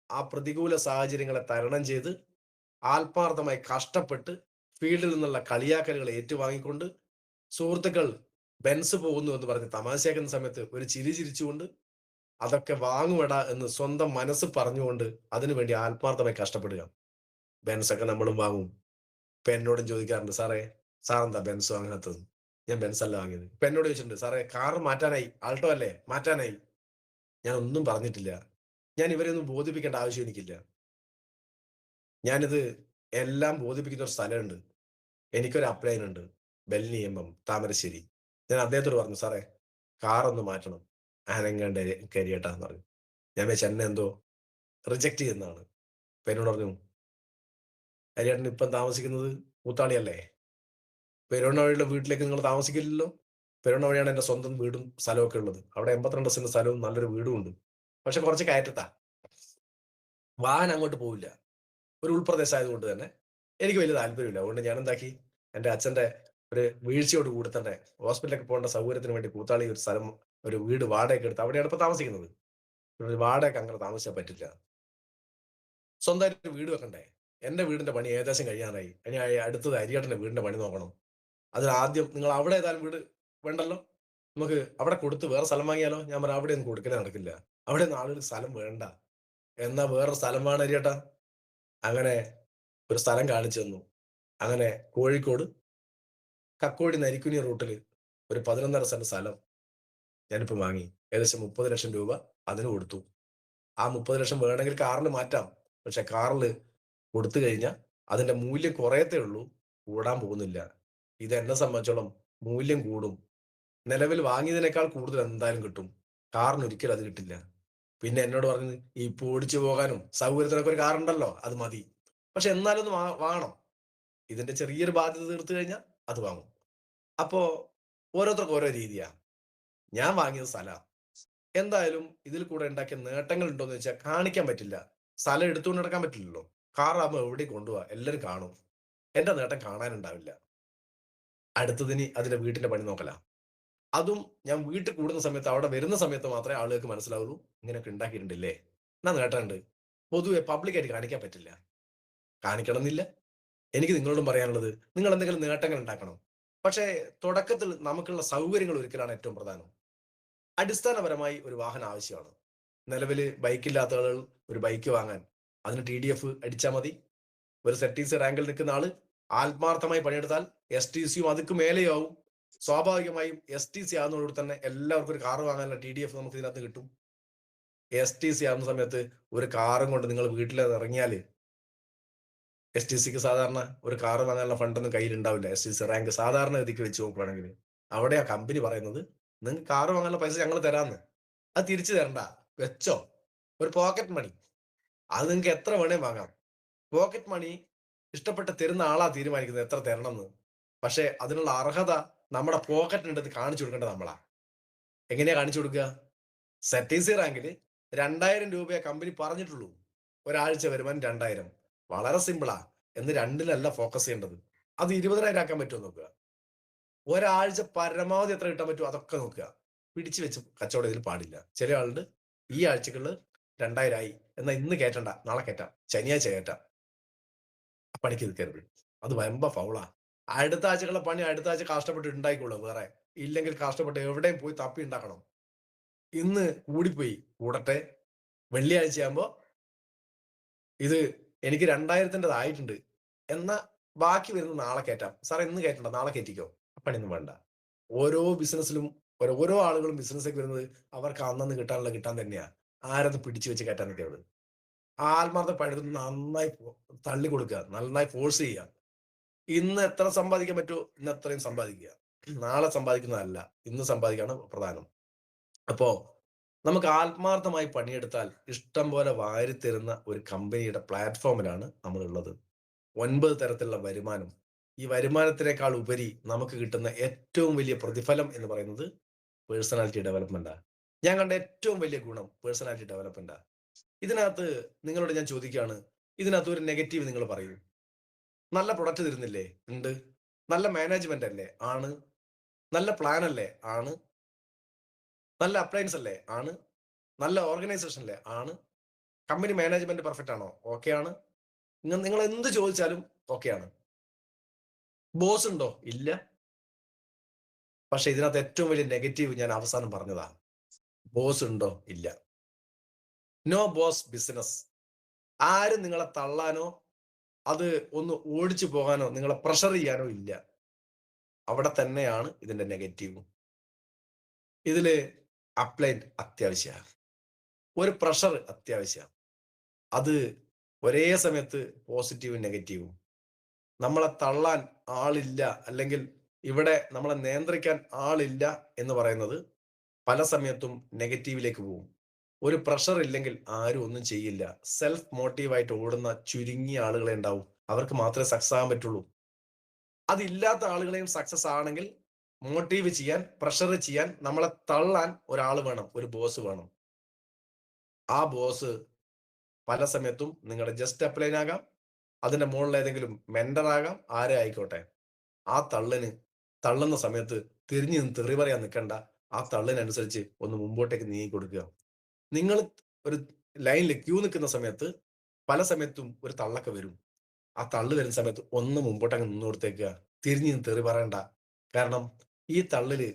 ആ പ്രതികൂല സാഹചര്യങ്ങളെ തരണം ചെയ്ത് ആത്മാർത്ഥമായി കഷ്ടപ്പെട്ട് ഫീൽഡിൽ നിന്നുള്ള കളിയാക്കലുകൾ ഏറ്റുവാങ്ങിക്കൊണ്ട്, സുഹൃത്തുക്കൾ ബെൻസ് പോകുന്നു എന്ന് പറഞ്ഞ് തമാശയാക്കുന്ന സമയത്ത് ഒരു ചിരി ചിരിച്ചുകൊണ്ട് അതൊക്കെ വാങ്ങുമെടാ എന്ന് സ്വന്തം മനസ്സ് പറഞ്ഞുകൊണ്ട് അതിനുവേണ്ടി ആത്മാർത്ഥമായി കഷ്ടപ്പെടുക. ബെൻസൊക്കെ നമ്മളും വാങ്ങും. ഇപ്പൊ എന്നോടും ചോദിക്കാറുണ്ട്, സാറേ സാറെന്താ ബെൻസ് വാങ്ങാത്തത്? ഞാൻ ബെൻസ് അല്ല വാങ്ങിയത്. ഇപ്പൊ എന്നോട് ചോദിച്ചിട്ടുണ്ട്, സാറേ കാർ മാറ്റാനായി, ആൾട്ടോ അല്ലേ മാറ്റാനായി. ഞാൻ ഒന്നും പറഞ്ഞിട്ടില്ല. ഞാൻ ഇവരെ ഒന്നും ബോധിപ്പിക്കേണ്ട ആവശ്യം എനിക്കില്ല. ഞാനിത് എല്ലാം ബോധിപ്പിക്കുന്ന ഒരു സ്ഥലമുണ്ട്. എനിക്കൊരു അപ്ലൈൻ ഉണ്ട്. ബെൽനിയമ്പം താമരശ്ശേരി. ഞാൻ അദ്ദേഹത്തോട് പറഞ്ഞു, സാറേ കാർ ഒന്ന് മാറ്റണം, അനങ്ങാണ്ട് കരിയട്ടാന്ന് പറഞ്ഞു. ഞാൻ വെച്ച് എന്നെ എന്തോ റിജക്ട് ചെയ്യുന്നതാണ്. അപ്പൊ എന്നോട് പറഞ്ഞു, കരിയേട്ടൻ ഇപ്പം താമസിക്കുന്നത് കൂത്താളിയല്ലേ? പെരുവണ്ണവഴിയുടെ വീട്ടിലേക്ക് നിങ്ങൾ താമസിക്കില്ലല്ലോ? പെരുവണ്ണവഴിയാണ് എന്റെ സ്വന്തം വീടും സ്ഥലമൊക്കെ ഉള്ളത്. അവിടെ 82 സെന്റ് സ്ഥലവും നല്ലൊരു വീടും ഉണ്ട്. പക്ഷെ കുറച്ച് കയറ്റത്താ. വാഹനം അങ്ങോട്ട് പോവില്ല. ഒരു ഉൾപ്രദേശം ആയതുകൊണ്ട് തന്നെ എനിക്ക് വലിയ താല്പര്യമില്ല. അതുകൊണ്ട് ഞാൻ എന്താക്കി, എന്റെ അച്ഛന്റെ ഒരു വീഴ്ചയോട് കൂടി തന്നെ ഹോസ്പിറ്റലിലേക്ക് പോകേണ്ട സൗകര്യത്തിന് വേണ്ടി കൂത്താളി ഒരു സ്ഥലം, ഒരു വീട് വാടകയ്ക്ക് എടുത്ത് അവിടെയാണ് ഇപ്പൊ താമസിക്കുന്നത്. ഒരു വാടകയ്ക്ക് അങ്ങനെ താമസിക്കാൻ പറ്റില്ല. സ്വന്തമായിട്ട് ഒരു വീട് വെക്കണ്ടേ? എന്റെ വീടിന്റെ പണി ഏകദേശം കഴിയാറായി. ഇനി അടുത്തത് അരിയേട്ടന്റെ വീടിന്റെ പണി നോക്കണം. അതിനാദ്യം നിങ്ങൾ അവിടെ ഏതായാലും വീട് വേണ്ടല്ലോ. നമുക്ക് അവിടെ കൊടുത്ത് വേറെ സ്ഥലം വാങ്ങിയാലോ? ഞാൻ പറഞ്ഞു അവിടെയൊന്നും കൊടുക്കല് നടക്കില്ല. അവിടെയൊന്നും ആളുകൾക്ക് സ്ഥലം വേണ്ട. എന്നാ വേറൊരു സ്ഥലം വേണം അരിയേട്ടാ. അങ്ങനെ ഒരു സ്ഥലം കാണിച്ചു തന്നു. അങ്ങനെ കോഴിക്കോട് കക്കോടി നരിക്കുനി റൂട്ടില് ഒരു 11.5 സെന്റ് സ്ഥലം ഞാനിപ്പോ വാങ്ങി. ഏകദേശം 30 ലക്ഷം രൂപ അതിന് കൊടുത്തു. ആ 30 ലക്ഷം വേണമെങ്കിൽ കാറിന് മാറ്റാം. പക്ഷെ കാറില് കൊടുത്തു കഴിഞ്ഞാൽ അതിന്റെ മൂല്യം കുറയത്തേ ഉള്ളൂ. കൂടാൻ പോകുന്നില്ല. ഇത് എന്നെ സംബന്ധിച്ചോളം മൂല്യം കൂടും. നിലവിൽ വാങ്ങിയതിനേക്കാൾ കൂടുതൽ എന്തായാലും കിട്ടും. കാറിന് ഒരിക്കലും അത് കിട്ടില്ല. പിന്നെ എന്നോട് പറഞ്ഞത് ഇപ്പൊ ഓടിച്ചു പോകാനും സൗകര്യത്തിനൊക്കെ ഒരു കാറുണ്ടല്ലോ അത് മതി. പക്ഷെ എന്നാലും ഒന്ന് വാങ്ങണം. ഇതിന്റെ ചെറിയൊരു ബാധ്യത തീർത്തു കഴിഞ്ഞാൽ അത് വാങ്ങും. അപ്പോ ഓരോരുത്തർക്കും ഓരോ രീതിയാ. ഞാൻ വാങ്ങിയത് സ്ഥലാ. എന്തായാലും ഇതിൽ കൂടെ ഉണ്ടാക്കിയ നേട്ടങ്ങൾ ഉണ്ടോന്ന് വെച്ചാൽ കാണിക്കാൻ പറ്റില്ല. സ്ഥലം എടുത്തുകൊണ്ട് നടക്കാൻ പറ്റില്ലല്ലോ. കാറാകുമ്പോ എവിടേം കൊണ്ടുപോവാ. എല്ലാരും കാണും. എന്റെ നേട്ടം കാണാനുണ്ടാവില്ല. അടുത്തതിനി അതിന്റെ വീട്ടിന്റെ പണി നോക്കലാ. അതും ഞാൻ വീട്ടിൽ കൂടുന്ന സമയത്ത് അവിടെ വരുന്ന സമയത്ത് മാത്രമേ ആളുകൾക്ക് മനസ്സിലാവുള്ളൂ. ഇങ്ങനെയൊക്കെ ഉണ്ടാക്കിയിട്ടുണ്ടല്ലേ. എന്നാ നേട്ടമുണ്ട്. പൊതുവെ പബ്ലിക്കായിട്ട് കാണിക്കാൻ പറ്റില്ല. കാണിക്കണമെന്നില്ല. എനിക്ക് നിങ്ങളോടും പറയാനുള്ളത് നിങ്ങൾ എന്തെങ്കിലും നേട്ടങ്ങൾ ഉണ്ടാക്കണം. പക്ഷേ തുടക്കത്തിൽ നമുക്കുള്ള സൗകര്യങ്ങൾ ഒരുക്കലാണ് ഏറ്റവും പ്രധാനം. അടിസ്ഥാനപരമായി ഒരു വാഹനം ആവശ്യമാണ്. നിലവില് ബൈക്കില്ലാത്ത ആളുകൾ ഒരു ബൈക്ക് വാങ്ങാൻ അതിന് TDF അടിച്ചാൽ മതി. ഒരു ZTC റാങ്കിൽ നിൽക്കുന്ന ആള് ആത്മാർത്ഥമായി പണിയെടുത്താൽ STCയും അതുക്ക് മേലെയാവും. സ്വാഭാവികമായും STC ആകുന്നതോടുകൂടി തന്നെ എല്ലാവർക്കും ഒരു കാറ് വാങ്ങാനുള്ള TDF നമുക്ക് ഇതിനകത്ത് കിട്ടും. STC ആകുന്ന സമയത്ത് ഒരു കാറും കൊണ്ട് നിങ്ങൾ വീട്ടിൽ ഇറങ്ങിയാൽ STCക്ക് സാധാരണ ഒരു കാറ് വാങ്ങാനുള്ള ഫണ്ടൊന്നും കയ്യിലുണ്ടാവില്ല. STC റാങ്ക് സാധാരണ ഗതിക്ക് വെച്ച് നോക്കുകയാണെങ്കിൽ അവിടെ ആ കമ്പനി പറയുന്നത് നിങ്ങൾക്ക് കാറ് വാങ്ങാനുള്ള പൈസ ഞങ്ങൾ തരാമെന്ന്. അത് തിരിച്ചു തരണ്ട, വെച്ചോ. ഒരു പോക്കറ്റ് മണി. അത് നിങ്ങൾക്ക് എത്ര വേണേ വാങ്ങാം. പോക്കറ്റ് മണി ഇഷ്ടപ്പെട്ട് തരുന്ന ആളാ തീരുമാനിക്കുന്നത് എത്ര തരണമെന്ന്. പക്ഷെ അതിനുള്ള അർഹത നമ്മുടെ പോക്കറ്റിനുണ്ടെന്ന് കാണിച്ചു കൊടുക്കേണ്ടത് നമ്മളാ. എങ്ങനെയാ കാണിച്ചു കൊടുക്കുക? ZTC റാങ്കില് 2000 രൂപയെ കമ്പനി പറഞ്ഞിട്ടുള്ളൂ. ഒരാഴ്ച വരുമാനം 2000. വളരെ സിമ്പിളാ. എന്ന് രണ്ടിലല്ല ഫോക്കസ് ചെയ്യേണ്ടത്. അത് 20,000 ആക്കാൻ പറ്റുമോ നോക്കുക. ഒരാഴ്ച പരമാവധി എത്ര കിട്ടാൻ പറ്റുമോ അതൊക്കെ നോക്കുക. പിടിച്ചു വെച്ച് കച്ചവടം ഇതിൽ പാടില്ല. ചില ആളുണ്ട് ഈ ആഴ്ചകളിൽ 2000 ആയി. എന്നാ ഇന്ന് കയറ്റണ്ട, നാളെ കയറ്റാം, ശനിയാഴ്ച കയറ്റാം. പണിക്ക് നിൽക്കരുത്. അത് വമ്പ ഫൗളാ. അടുത്ത ആഴ്ചകളുടെ പണി അടുത്ത ആഴ്ച കഷ്ടപ്പെട്ട് ഉണ്ടായിക്കോളൂ വേറെ. ഇല്ലെങ്കിൽ കഷ്ടപ്പെട്ട് എവിടെയും പോയി തപ്പി ഉണ്ടാക്കണം. ഇന്ന് കൂടിപ്പോയി കൂടട്ടെ. വെള്ളിയാഴ്ചയാകുമ്പോ ഇത് എനിക്ക് 2000-ൻ്റെത് ആയിട്ടുണ്ട്. എന്നാ ബാക്കി വരുന്നത് നാളെ കയറ്റാം. സാറേ ഇന്ന് കയറ്റണ്ട, നാളെ കയറ്റിക്കോ. പണിയൊന്നും വേണ്ട. ഓരോ ബിസിനസ്സിലും ഓരോ ആളുകളും ബിസിനസ്സിലേക്ക് വരുന്നത് അവർക്ക് അന്നന്ന് കിട്ടാനുള്ള കിട്ടാൻ തന്നെയാ. ആരത് പിടിച്ചു വെച്ച് കയറ്റാൻ നിൽക്കരുത്. ആത്മാർത്ഥ പണിയെടുത്ത് നന്നായി തള്ളി കൊടുക്കുക. നന്നായി ഫോഴ്സ് ചെയ്യുക. ഇന്ന് എത്ര സമ്പാദിക്കാൻ പറ്റുമോ ഇന്ന് അത്രയും സമ്പാദിക്കുക. നാളെ സമ്പാദിക്കുന്നതല്ല, ഇന്ന് സമ്പാദിക്കുകയാണ് പ്രധാനം. അപ്പോ നമുക്ക് ആത്മാർത്ഥമായി പണിയെടുത്താൽ ഇഷ്ടം പോലെ വാരിത്തരുന്ന ഒരു കമ്പനിയുടെ പ്ലാറ്റ്ഫോമിലാണ് നമ്മളുള്ളത്. 9 തരത്തിലുള്ള വരുമാനം. ഈ വരുമാനത്തിനേക്കാൾ ഉപരി നമുക്ക് കിട്ടുന്ന ഏറ്റവും വലിയ പ്രതിഫലം എന്ന് പറയുന്നത് പേഴ്സണാലിറ്റി ഡെവലപ്മെന്റാ. ഞാൻ കണ്ട ഏറ്റവും വലിയ ഗുണം പേഴ്സണാലിറ്റി ഡെവലപ്മെന്റാ. ഇതിനകത്ത് നിങ്ങളോട് ഞാൻ ചോദിക്കുകയാണ്, ഇതിനകത്ത് ഒരു നെഗറ്റീവ് നിങ്ങൾ പറയൂ. നല്ല പ്രൊഡക്റ്റ് തരുന്നില്ലേ? ഉണ്ട്. നല്ല മാനേജ്മെന്റ് അല്ലേ? ആണ്. നല്ല പ്ലാൻ അല്ലേ? ആണ്. നല്ല അപ്ലയൻസ് അല്ലേ? ആണ്. നല്ല ഓർഗനൈസേഷൻ അല്ലേ? ആണ്. കമ്പനി മാനേജ്മെന്റ് പെർഫെക്റ്റ് ആണോ? ഓക്കെ ആണ്. നിങ്ങൾ എന്ത് ചോദിച്ചാലും ഓക്കെ ആണ്. ബോസ് ഉണ്ടോ? ഇല്ല. പക്ഷെ ഇതിനകത്ത് ഏറ്റവും വലിയ നെഗറ്റീവ് ഞാൻ അവസാനം പറഞ്ഞതാ. ബോസ് ഉണ്ടോ? ഇല്ല. No boss business. ആരും നിങ്ങളെ തള്ളാനോ അത് ഒന്ന് ഓടിച്ചു പോകാനോ നിങ്ങളെ പ്രഷർ ചെയ്യാനോ ഇല്ല. അവിടെ തന്നെയാണ് ഇതിന്റെ നെഗറ്റീവ്. ഇതില് അപ്ലൈൻ അത്യാവശ്യമാണ്. ഒരു പ്രഷർ അത്യാവശ്യമാണ്. അത് ഒരേ സമയത്ത് പോസിറ്റീവും നെഗറ്റീവും. നമ്മളെ തള്ളാൻ ആളില്ല അല്ലെങ്കിൽ ഇവിടെ നമ്മളെ നിയന്ത്രിക്കാൻ ആളില്ല എന്ന് പറയുന്നത് പല സമയത്തും നെഗറ്റീവിലേക്ക് പോകും. ഒരു പ്രഷർ ഇല്ലെങ്കിൽ ആരും ഒന്നും ചെയ്യില്ല. സെൽഫ് മോട്ടീവായിട്ട് ഓടുന്ന ചുരുങ്ങിയ ആളുകളെ ഉണ്ടാവും. അവർക്ക് മാത്രമേ സക്സസ് ആകാൻ പറ്റുള്ളൂ. അതില്ലാത്ത ആളുകളെയും സക്സസ് ആണെങ്കിൽ മോട്ടീവ് ചെയ്യാൻ, പ്രഷർ ചെയ്യാൻ, നമ്മളെ തള്ളാൻ ഒരാൾ വേണം, ഒരു ബോസ് വേണം. ആ ബോസ് പല സമയത്തും നിങ്ങളുടെ ജസ്റ്റ് അപ്ലൈൻ ആകാം, അതിന്റെ മുകളിൽ ഏതെങ്കിലും മെന്റർ ആകാം, ആരെ ആയിക്കോട്ടെ. ആ തള്ളുന്ന സമയത്ത് തിരിഞ്ഞു നിന്ന് തെറി പറയാൻ നിൽക്കണ്ട. ആ തള്ളിനനുസരിച്ച് ഒന്ന് മുമ്പോട്ടേക്ക് നീങ്ങി കൊടുക്കുക. നിങ്ങൾ ഒരു ലൈനിൽ ക്യൂ നിൽക്കുന്ന സമയത്ത് പല സമയത്തും ഒരു തള്ളൊക്കെ വരും. ആ തള്ള് വരുന്ന സമയത്ത് ഒന്ന് മുമ്പോട്ടങ്ങ് നിന്ന് കൊടുത്തേക്കുക. തിരിഞ്ഞ് നിന്ന് തെറി പറയണ്ട. കാരണം ഈ തള്ളില്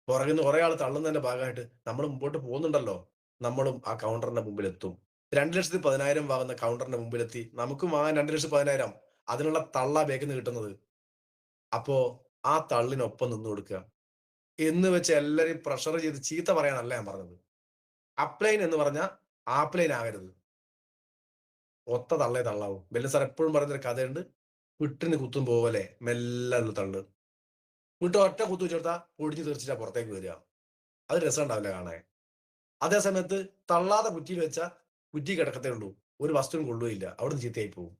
പുറകിന്ന് കുറെ ആൾ തള്ളുന്നതിന്റെ ഭാഗമായിട്ട് നമ്മൾ മുമ്പോട്ട് പോകുന്നുണ്ടല്ലോ. നമ്മളും ആ കൗണ്ടറിന്റെ മുമ്പിലെത്തും. 2,10,000 വാങ്ങുന്ന കൗണ്ടറിന്റെ മുമ്പിലെത്തി നമുക്കും വാങ്ങാൻ 2,10,000. അതിനുള്ള തള്ളാ ബേക്കിന്ന് കിട്ടുന്നത്. അപ്പോ ആ തള്ളിനൊപ്പം നിന്ന് കൊടുക്കുക. എന്ന് വെച്ച് എല്ലാരെയും പ്രഷർ ചെയ്ത് ചീത്ത പറയാനല്ല ഞാൻ പറഞ്ഞത്. അപ്ലൈൻ എന്ന് പറഞ്ഞാൽ ആപ്ലൈൻ ആകരുത്. ഒത്ത തള്ളേ തള്ളാവൂ. ബെല്ലൻ സാർ എപ്പോഴും പറയുന്നൊരു കഥയുണ്ട്. വിട്ടിന് കുത്തും പോലെ മെല്ലെ ഉള്ള തള്ള്. വിട്ട് ഒറ്റ കുത്തു വെച്ച് കൊടുത്താൽ പൊടിഞ്ഞു തെറിച്ചിട്ടാ പുറത്തേക്ക് വരിക. അത് രസം ഉണ്ടാവില്ല കാണാൻ. അതേ സമയത്ത് തള്ളാതെ കുറ്റിയിൽ വെച്ചാൽ കുറ്റി കിടക്കത്തേ ഉള്ളൂ. ഒരു വസ്തുവും കൊള്ളുകയില്ല. അവിടുന്ന് ചീത്തയായി പോകും.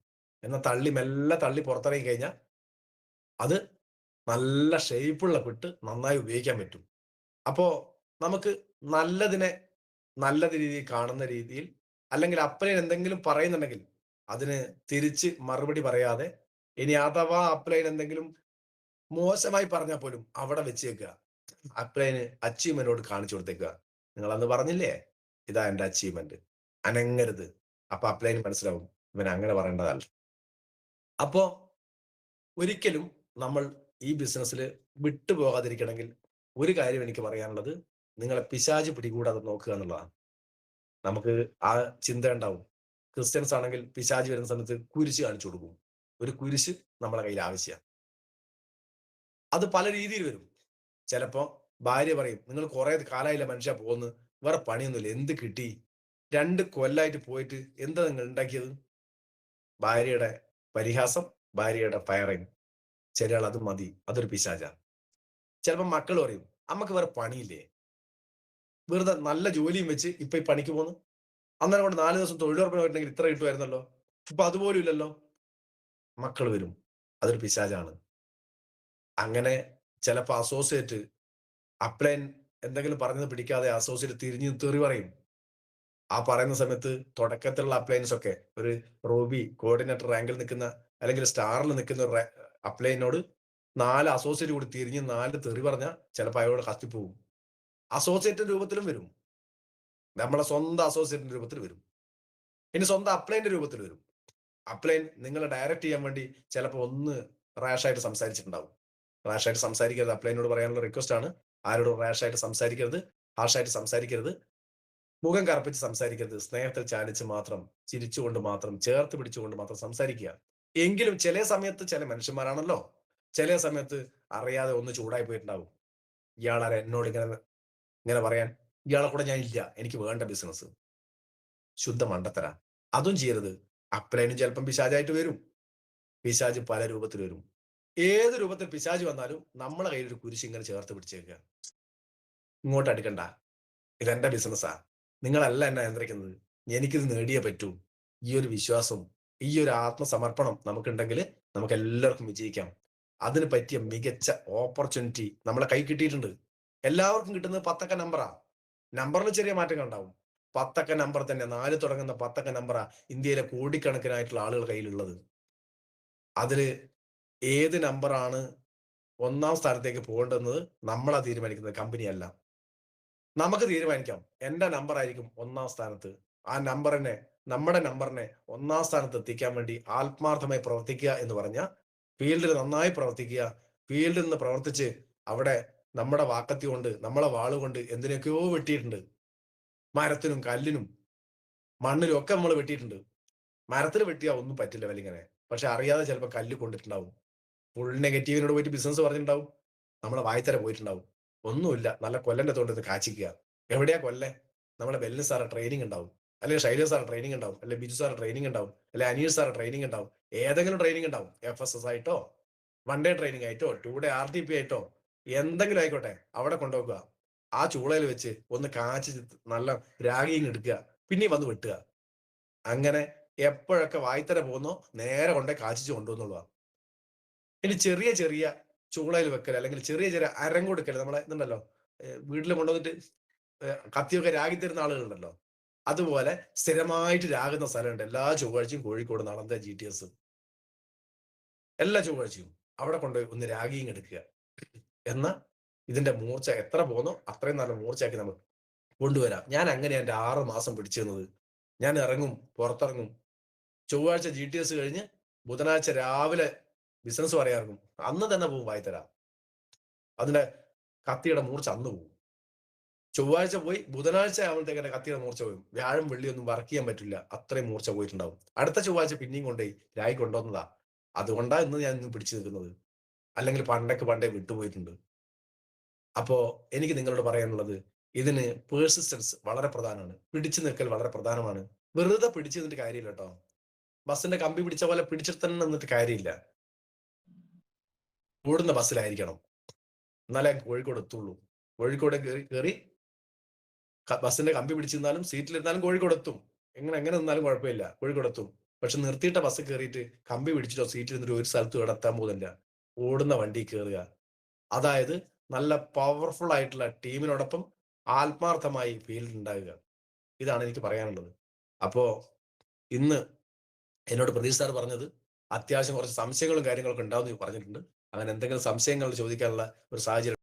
എന്നാൽ തള്ളി മെല്ലെ തള്ളി പുറത്തിറങ്ങി കഴിഞ്ഞാൽ അത് നല്ല ഷേപ്പുള്ള വിട്ട് നന്നായി ഉപയോഗിക്കാൻ പറ്റും. അപ്പോ നമുക്ക് നല്ലതിനെ നല്ല രീതിയിൽ കാണുന്ന രീതിയിൽ അല്ലെങ്കിൽ അപ്ലൈൻ എന്തെങ്കിലും പറയുന്നുണ്ടെങ്കിൽ അതിന് തിരിച്ച് മറുപടി പറയാതെ ഇനി അഥവാ അപ്ലൈൻ എന്തെങ്കിലും മോശമായി പറഞ്ഞാൽ പോലും അവിടെ വെച്ചേക്കുക. അപ്ലൈന് അച്ചീവ്മെന്റോട് കാണിച്ചു കൊടുത്തേക്കുക. നിങ്ങൾ അന്ന് പറഞ്ഞില്ലേ ഇതാ എന്റെ അച്ചീവ്മെന്റ്, അനങ്ങരുത്. അപ്പൊ അപ്ലൈന് മനസ്സിലാവും ഇവൻ അങ്ങനെ പറയേണ്ടതല്ല. അപ്പോ ഒരിക്കലും നമ്മൾ ഈ ബിസിനസ്സിൽ വിട്ടുപോകാതിരിക്കണമെങ്കിൽ ഒരു കാര്യം എനിക്ക് പറയാനുള്ളത്, നിങ്ങളെ പിശാച് പിടികൂടാതെ നോക്കുക എന്നുള്ളതാണ്. നമുക്ക് ആ ചിന്ത ഉണ്ടാവും. ക്രിസ്ത്യൻസ് ആണെങ്കിൽ പിശാച് വരുന്ന സമയത്ത് കുരിശ് കാണിച്ചു കൊടുക്കും. ഒരു കുരിശ് നമ്മളെ കയ്യിൽ ആവശ്യമാണ്. അത് പല രീതിയിൽ വരും. ചിലപ്പോ ഭാര്യ പറയും, നിങ്ങൾ കുറെ കാലായില്ല മനുഷ്യ പോന്ന്, വേറെ പണിയൊന്നുമില്ല, എന്ത് കിട്ടി, 2 കൊല്ലായിട്ട് പോയിട്ട് എന്താ നിങ്ങൾ ഉണ്ടാക്കിയത്? ഭാര്യയുടെ പരിഹാസം, ഭാര്യയുടെ ഫയറിങ്. ചില ആൾ അത് മതി, അതൊരു പിശാചാ. ചിലപ്പോ മക്കൾ പറയും, അമ്മക്ക് വേറെ പണിയില്ലേ, വെറുതെ നല്ല ജോലിയും വെച്ച് ഇപ്പൊ ഈ പണിക്ക് പോന്നു, അന്നേരം കൊണ്ട് 4 ദിവസം തൊഴിലുറപ്പിന് പോയിട്ടുണ്ടെങ്കിൽ ഇത്ര കിട്ടുമായിരുന്നല്ലോ, ഇപ്പൊ അതുപോലും ഇല്ലല്ലോ. മക്കൾ വരും, അതൊരു പിശാചാണ്. അങ്ങനെ ചിലപ്പോ അസോസിയേറ്റ് അപ്ലൈൻ എന്തെങ്കിലും പറഞ്ഞത് പിടിക്കാതെ അസോസിയേറ്റ് തിരിഞ്ഞ് തെറി പറയും. ആ പറയുന്ന സമയത്ത് തുടക്കത്തിലുള്ള അപ്ലയൻസ് ഒക്കെ ഒരു റൂബി കോർഡിനേറ്റർ റാങ്കിൽ നിൽക്കുന്ന അല്ലെങ്കിൽ സ്റ്റാറിൽ നിൽക്കുന്ന ഒരു അപ്ലൈനോട് 4 അസോസിയേറ്റ് കൂടി തിരിഞ്ഞ് 4 തെറി പറഞ്ഞാൽ ചിലപ്പോൾ അയാളോട് കത്തിപ്പോവും. അസോസിയേറ്റ് രൂപത്തിലും വരും. നമ്മളെ സ്വന്തം അസോസിയേറ്റിന്റെ രൂപത്തിൽ വരും. ഇനി സ്വന്തം അപ്ലൈന്റെ രൂപത്തിൽ വരും. അപ്ലൈൻ നിങ്ങളെ ഡയറക്റ്റ് ചെയ്യാൻ വേണ്ടി ചിലപ്പോൾ ഒന്ന് റാഷായിട്ട് സംസാരിച്ചിട്ടുണ്ടാവും. റാഷായിട്ട് സംസാരിക്കരുത്. അപ്ലൈനോട് പറയാനുള്ള റിക്വസ്റ്റ് ആണ്. ആരോടും റാഷായിട്ട് സംസാരിക്കരുത്, ഹാർഷായിട്ട് സംസാരിക്കരുത്, മുഖം കറുപ്പിച്ച് സംസാരിക്കരുത്. സ്നേഹത്തിൽ ചാലിച്ച് മാത്രം, ചിരിച്ചുകൊണ്ട് മാത്രം, ചേർത്ത് പിടിച്ചുകൊണ്ട് മാത്രം സംസാരിക്കുക. എങ്കിലും ചില സമയത്ത് ചില മനുഷ്യന്മാരാണല്ലോ, ചില സമയത്ത് അറിയാതെ ഒന്ന് ചൂടായി പോയിട്ടുണ്ടാവും. ഇയാളാരെ എന്നോട് ഇങ്ങനെ ഇങ്ങനെ പറയാൻ, ഇയാളെ കൂടെ ഞാൻ ഇല്ല, എനിക്ക് വേണ്ട ബിസിനസ്. ശുദ്ധ മണ്ടത്തര. അതും ചെയ്യരുത്. അപ്ലൈനും ചിലപ്പം പിശാചായിട്ട് വരും. പിശാച് പല രൂപത്തിൽ വരും. ഏത് രൂപത്തിൽ പിശാച് വന്നാലും നമ്മളെ കയ്യിൽ ഒരു കുരിശ് ഇങ്ങനെ ചേർത്ത് പിടിച്ചേക്കുക. ഇങ്ങോട്ട് അടുക്കണ്ട. ഇതെന്റെ ബിസിനസ്സാ. നിങ്ങളല്ല എന്നെ നിയന്ത്രിക്കുന്നത്. എനിക്കിത് നേടിയേ പറ്റൂ. ഈ ഒരു വിശ്വാസം, ഈ ഒരു ആത്മസമർപ്പണം നമുക്കുണ്ടെങ്കിൽ നമുക്ക് എല്ലാവർക്കും വിജയിക്കാം. അതിന് പറ്റിയ മികച്ച ഓപ്പർച്യൂണിറ്റി നമ്മളെ കൈ കിട്ടിയിട്ടുണ്ട്. എല്ലാവർക്കും കിട്ടുന്നത് 10 അക്ക നമ്പറാ. നമ്പറിൽ ചെറിയ മാറ്റങ്ങൾ ഉണ്ടാവും. 10 അക്ക നമ്പർ തന്നെ, 4 തുടങ്ങുന്ന 10 അക്ക നമ്പറാ ഇന്ത്യയിലെ കോടിക്കണക്കിനായിട്ടുള്ള ആളുകൾ കയ്യിലുള്ളത്. അതില് ഏത് നമ്പറാണ് 1ാം സ്ഥാനത്തേക്ക് പോകേണ്ടുന്നത് നമ്മളാ തീരുമാനിക്കുന്നത്, കമ്പനിയല്ല. നമുക്ക് തീരുമാനിക്കാം. എന്റെ നമ്പർ ആയിരിക്കും 1ാം സ്ഥാനത്ത്. ആ നമ്പറിനെ, നമ്മുടെ നമ്പറിനെ 1ാം സ്ഥാനത്ത് എത്തിക്കാൻ വേണ്ടി ആത്മാർത്ഥമായി പ്രവർത്തിക്കുക എന്ന് പറഞ്ഞാൽ ഫീൽഡിൽ നന്നായി പ്രവർത്തിക്കുക. ഫീൽഡിൽ നിന്ന് പ്രവർത്തിച്ച് അവിടെ നമ്മുടെ വാക്കത്തി കൊണ്ട്, നമ്മളെ വാളുകൊണ്ട് എന്തിനൊക്കെയോ വെട്ടിയിട്ടുണ്ട്. മരത്തിനും കല്ലിനും മണ്ണിലും ഒക്കെ നമ്മൾ വെട്ടിയിട്ടുണ്ട്. മരത്തിൽ വെട്ടിയാൽ ഒന്നും പറ്റില്ല വലിങ്ങനെ. പക്ഷെ അറിയാതെ ചിലപ്പോൾ കല്ല് കൊണ്ടിട്ടുണ്ടാവും. ഫുൾ നെഗറ്റീവിനോട് പോയിട്ട് ബിസിനസ് പറഞ്ഞിട്ടുണ്ടാവും. നമ്മളെ വായ്ത്തര പോയിട്ടുണ്ടാവും. ഒന്നുമില്ല, നല്ല കൊല്ലന്റെ തോട്ടത്ത് കാച്ചിക്കുക. എവിടെയാ കൊല്ലം? നമ്മളെ ബെല്ലൻ സാറെ ട്രെയിനിങ് ഉണ്ടാവും, അല്ലെങ്കിൽ ഷൈല സാറെ ട്രെയിനിങ് ഉണ്ടാവും, അല്ലെങ്കിൽ ബിജു സാറെ ട്രെയിനിങ് ഉണ്ടാവും, അല്ലെങ്കിൽ അനീഷ് സാറെ ട്രെയിനിങ് ഉണ്ടാവും. ഏതെങ്കിലും ട്രെയിനിങ് ഉണ്ടാവും. FSS ആയിട്ടോ, 1 ഡേ ട്രെയിനിങ് ആയിട്ടോ, 2 ഡേ RTP ആയിട്ടോ, എന്തെങ്കിലും ആയിക്കോട്ടെ, അവിടെ കൊണ്ടുപോകുക. ആ ചൂളയിൽ വെച്ച് ഒന്ന് കാച്ചി നല്ല രാഗിങ് എടുക്കുക, പിന്നെയും വന്ന് വെട്ടുക. അങ്ങനെ എപ്പോഴൊക്കെ വായ്ത്തര പോകുന്നോ നേരെ കൊണ്ടേ കാച്ചിച്ച് കൊണ്ടുവന്നുള്ളതാണ്. ഇനി ചെറിയ ചെറിയ ചൂളയിൽ വെക്കൽ, അല്ലെങ്കിൽ ചെറിയ ചെറിയ അരം കൊടുക്കൽ, നമ്മളെ ഇതുണ്ടല്ലോ, വീട്ടിൽ കൊണ്ടുവന്നിട്ട് കത്തിയൊക്കെ രാഗി തരുന്ന ആളുകളുണ്ടല്ലോ, അതുപോലെ സ്ഥിരമായിട്ട് രാകുന്ന സ്ഥലമുണ്ട്. എല്ലാ ചൊവ്വാഴ്ചയും കോഴിക്കോട് നളന്ത GTS, എല്ലാ ചൊവ്വാഴ്ചയും അവിടെ കൊണ്ടുപോയി ഒന്ന് രാഗിയും എടുക്കുക. എന്ന ഇതിന്റെ മൂർച്ച എത്ര പോന്നോ അത്രയും നല്ല മൂർച്ചയാക്കി നമുക്ക് കൊണ്ടുവരാം. ഞാൻ അങ്ങനെ എന്റെ 6 മാസം പിടിച്ചു തന്നത്. ഞാൻ ഇറങ്ങും, പുറത്തിറങ്ങും, ചൊവ്വാഴ്ച GTS കഴിഞ്ഞ് ബുധനാഴ്ച രാവിലെ ബിസിനസ് പറയാറുണ്ട്. അന്ന് തന്നെ പോകും വായിത്തരാം. അതിന്റെ കത്തിയുടെ മൂർച്ച അന്ന് പോകും. ചൊവ്വാഴ്ച പോയി ബുധനാഴ്ച ആവുമ്പോഴത്തേക്ക് കത്തിയുടെ മൂർച്ച പോയി. വ്യാഴം വെള്ളിയൊന്നും വർക്ക് ചെയ്യാൻ പറ്റില്ല. അത്രയും മൂർച്ച പോയിട്ടുണ്ടാവും. അടുത്ത ചൊവ്വാഴ്ച പിന്നെയും കൊണ്ടുപോയി രായി കൊണ്ടുവന്നതാ. അതുകൊണ്ടാ ഇന്ന് ഞാൻ ഇന്ന് പിടിച്ചു നിൽക്കുന്നത്. അല്ലെങ്കിൽ പണ്ടേ വിട്ടുപോയിട്ടുണ്ട്. അപ്പോ എനിക്ക് നിങ്ങളോട് പറയാനുള്ളത്, ഇതിന് പേഴ്സിസ്റ്റൻസ് വളരെ പ്രധാനമാണ്. പിടിച്ചു നിൽക്കൽ വളരെ പ്രധാനമാണ്. വെറുതെ പിടിച്ചു നിന്നിട്ട് കാര്യമില്ല കേട്ടോ. ബസ്സിന്റെ കമ്പി പിടിച്ച പോലെ പിടിച്ചിട്ട് തന്നെ നിന്നിട്ട് കാര്യമില്ല. ഓടുന്ന ബസ്സിലായിരിക്കണം. എന്നാലേ കോഴിക്കോട് എത്തുള്ളൂ. കോഴിക്കോട് കയറി ബസ്സിന്റെ കമ്പി പിടിച്ചിരുന്നാലും സീറ്റിലിരുന്നാലും കോഴിക്കോട് എത്തും. എങ്ങനെ നിന്നാലും കുഴപ്പമില്ല, കോഴിക്കോട് എത്തും. പക്ഷെ നിർത്തിയിട്ട ബസ് കയറിയിട്ട് കമ്പി പിടിച്ചിട്ടോ സീറ്റിൽ ഇരുന്നിട്ട് ഒരു സ്ഥലത്തും ഇവിടെ എത്താൻ പോകുന്നില്ല. ഓടുന്ന വണ്ടി കയറുക. അതായത് നല്ല പവർഫുൾ ആയിട്ടുള്ള ടീമിനോടൊപ്പം ആത്മാർത്ഥമായി ഫീൽഡിൽ ഉണ്ടാകുക. ഇതാണ് എനിക്ക് പറയാനുള്ളത്. അപ്പോ ഇന്ന് എന്നോട് പ്രതീഷ് സാർ പറഞ്ഞത് അത്യാവശ്യം കുറച്ച് സംശയങ്ങളും കാര്യങ്ങളൊക്കെ ഉണ്ടാവും എന്ന് പറഞ്ഞിട്ടുണ്ട്. അങ്ങനെ എന്തെങ്കിലും സംശയങ്ങൾ ചോദിക്കാനുള്ള ഒരു സാഹചര്യം